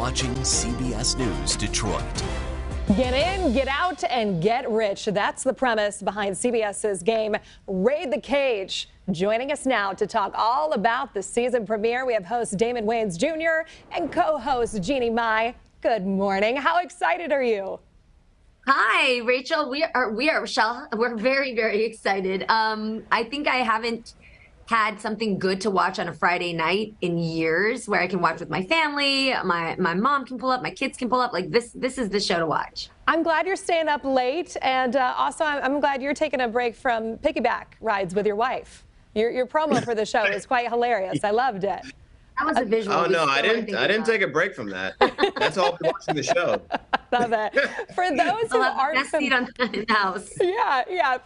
watching CBS News Detroit. Get in, get out, and get rich. That's the premise behind CBS's game, Raid the Cage. Joining us now to talk all about the season premiere, we have host Damon Wayans Jr. and co-host Jeannie Mai. Good morning. How excited are you? Hi, Rachel. We are, Michelle. We're very, very excited. I think I haven't had something good to watch on a Friday night in years where I can watch with my family. My mom can pull up, my kids can pull up. Like this is the show to watch. I'm glad you're staying up late, and also I'm glad you're taking a break from piggyback rides with your wife. Your promo for the show is quite hilarious. I loved it. That was a visual. Oh no, I didn't take a break from that. That's all for watching the show. Love it. For those who aren't for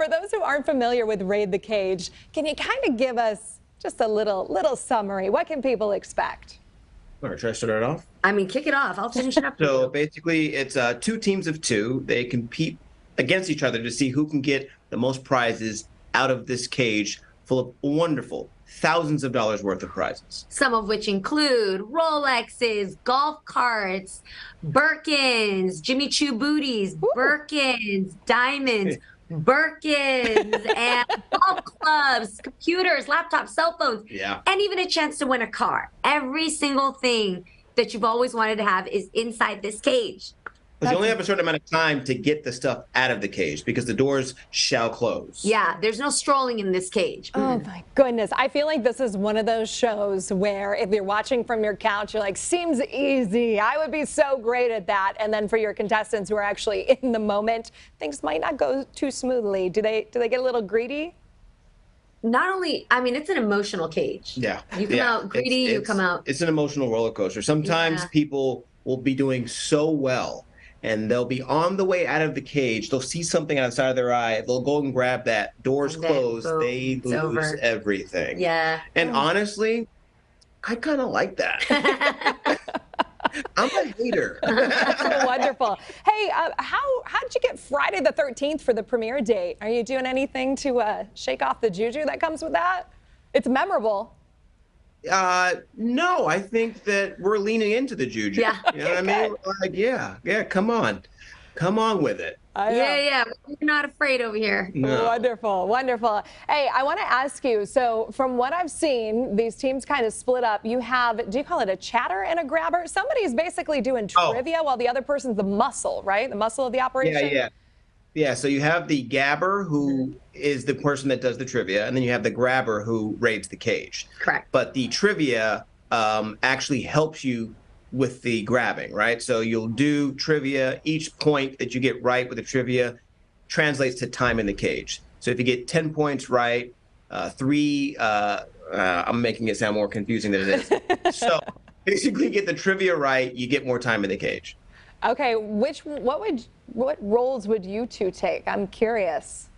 those who aren't familiar with Raid the Cage, can you kind of give us just a little summary? What can people expect? All right, should I start it off? I mean, kick it off. I'll finish it up. So basically, it's two teams of two. They compete against each other to see who can get the most prizes out of this cage full of wonderful thousands of dollars worth of prizes. Some of which include Rolexes, golf carts, Birkins, Jimmy Choo booties, Birkins, diamonds, Birkins, and golf clubs, computers, laptops, cell phones, and even a chance to win a car. Every single thing that you've always wanted to have is inside this cage. But you only have a certain amount of time to get the stuff out of the cage because the doors shall close. Yeah, there's no strolling in this cage. Oh my goodness. I feel like this is one of those shows where if you're watching from your couch, you're like, seems easy. I would be so great at that. And then for your contestants who are actually in the moment, things might not go too smoothly. Do they get a little greedy? Not only, I mean, it's an emotional cage. Yeah. You come out greedy, you come out. It's an emotional roller coaster. Sometimes people will be doing so well, and they'll be on the way out of the cage. They'll see something on the side of their eye. They'll go and grab that. Doors close. They lose everything. Yeah. And honestly, I kind of like that. I'm a hater. Wonderful. Hey, how did you get Friday the 13th for the premiere date? Are you doing anything to shake off the juju that comes with that? It's memorable. No, I think that we're leaning into the juju. Yeah. You know what I mean? Like, yeah, come on with it. Yeah, we're not afraid over here. No. Wonderful, wonderful. Hey, I want to ask you, so from what I've seen, these teams kind of split up. You have, do you call it a chatter and a grabber? Somebody's basically doing trivia while the other person's the muscle, right? The muscle of the operation? Yeah, so you have the gabber who is the person that does the trivia, and then you have the grabber who raids the cage. Correct. But the trivia actually helps you with the grabbing, right? So you'll do trivia. Each point that you get right with the trivia translates to time in the cage. So if you get 10 points right, I'm making it sound more confusing than it is. So basically, you get the trivia right, you get more time in the cage. Okay, what roles would you two take? I'm curious.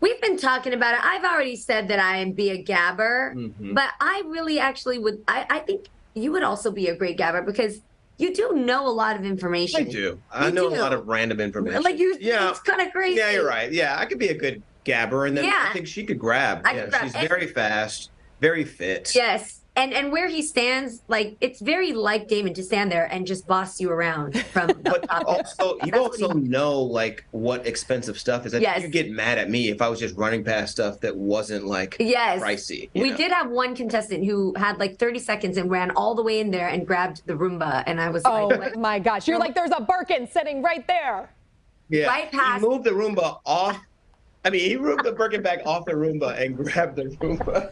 We've been talking about it. I've already said that I am be a gabber, but I really actually would. I think you would also be a great gabber because you do know a lot of information. I do. I know a lot of random information. Like it's kind of crazy. Yeah, you're right. Yeah, I could be a good gabber, and then I think she could grab. She's very fast, very fit. Yes. And where he stands, like, it's very like Damon to stand there and just boss you around from But also, you also know, like, what expensive stuff is. I think you'd get mad at me if I was just running past stuff that wasn't, like, pricey. We did have one contestant who had, like, 30 seconds and ran all the way in there and grabbed the Roomba. And I was like, oh, my gosh. You're like, there's a Birkin sitting right there. Yeah. Right past. He moved the Roomba off. I mean, he moved the Birkin bag off the Roomba and grabbed the Roomba.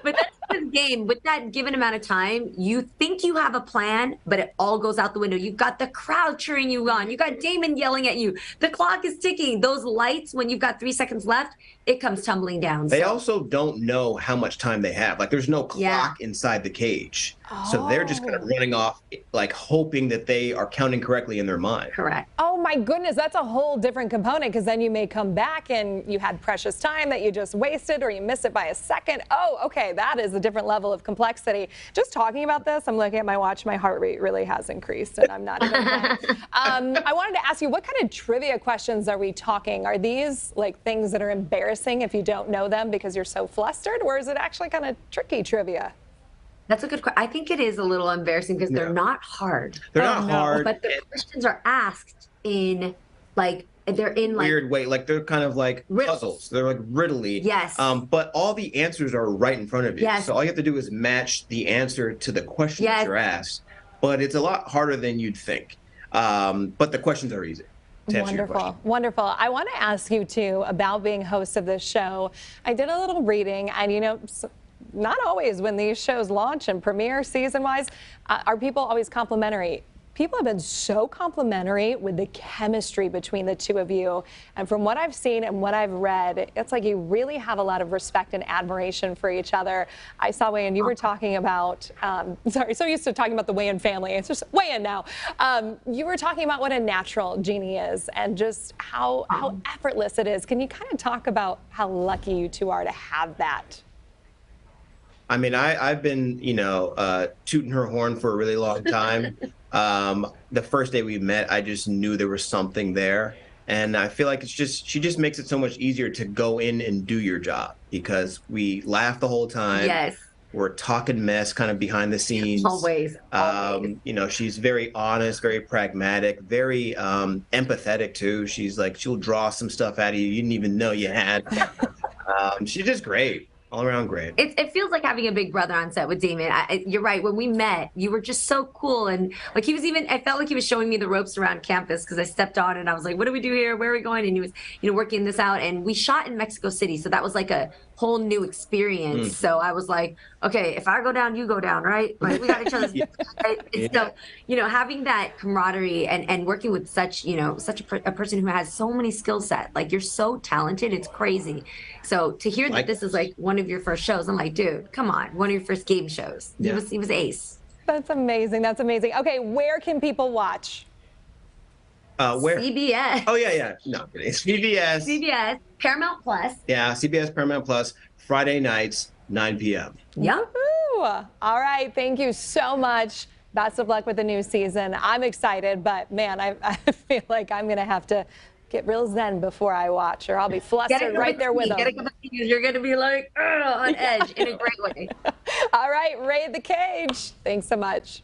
But that's his game. With that given amount of time, you think you have a plan, but it all goes out the window. You've got the crowd cheering you on. You got Damon yelling at you. The clock is ticking. Those lights, when you've got 3 seconds left, it comes tumbling down. They also don't know how much time they have. Like, there's no clock inside the cage. So they're just kind of running off, like, hoping that they are counting correctly in their mind. Correct. Oh, my goodness. That's a whole different component because then you may come back and you had precious time that you just wasted or you missed it by a second. Oh, okay. That is a different level of complexity. Just talking about this, I'm looking at my watch. My heart rate really has increased, and I'm not even I wanted to ask you, what kind of trivia questions are we talking? Are these, like, things that are embarrassing if you don't know them because you're so flustered, or is it actually kind of tricky trivia? That's a good question. I think it is a little embarrassing because they're not hard. They're not hard, but the questions are asked in they're in weird way. Like they're kind of like puzzles. They're like riddly. Yes. But all the answers are right in front of you. Yes. So all you have to do is match the answer to the question that you're asked. But it's a lot harder than you'd think. But the questions are easy. Wonderful. Wonderful. I want to ask you too about being host of this show. I did a little reading, and you know, not always when these shows launch and premiere season-wise, are people always complimentary. People have been so complimentary with the chemistry between the two of you. And from what I've seen and what I've read, it's like you really have a lot of respect and admiration for each other. I saw Wayan, you were talking about, sorry, so used to talking about the Wayan family. It's just Wayan now. You were talking about what a natural Jeannie is and just how effortless it is. Can you kind of talk about how lucky you two are to have that? I mean, I've been, you know, tooting her horn for a really long time. The first day we met, I just knew there was something there. And I feel like she just makes it so much easier to go in and do your job because we laugh the whole time. Yes. We're talking mess kind of behind the scenes. Always. You know, she's very honest, very pragmatic, very empathetic too. She's like, she'll draw some stuff out of you didn't even know you had. She's just great. All around great. It feels like having a big brother on set with Damon. You're right. When we met, you were just so cool. And like I felt like he was showing me the ropes around campus because I stepped on and I was like, what do we do here? Where are we going? And he was, you know, working this out. And we shot in Mexico City. So that was like a whole new experience. So I was like, okay, if I go down, you go down, right? Like we got each other's right? So, you know, having that camaraderie and working with such, you know, such a person who has so many skill set, like you're so talented, it's crazy. So to hear that this is like one of your first shows, I'm like, dude, come on, one of your first game shows. Yeah. He was ace. That's amazing. That's amazing. Okay, where can people watch? Where? CBS. Oh, yeah. No, CBS. CBS, Paramount Plus. Yeah, CBS Paramount Plus, Friday nights, 9 p.m. Yeah. All right. Thank you so much. Best of luck with the new season. I'm excited, but man, I feel like I'm going to have to get real zen before I watch, or I'll be flustered right there with them. Get a cup of tea. You're going to be like on edge in a great way. All right. Raid the cage. Thanks so much.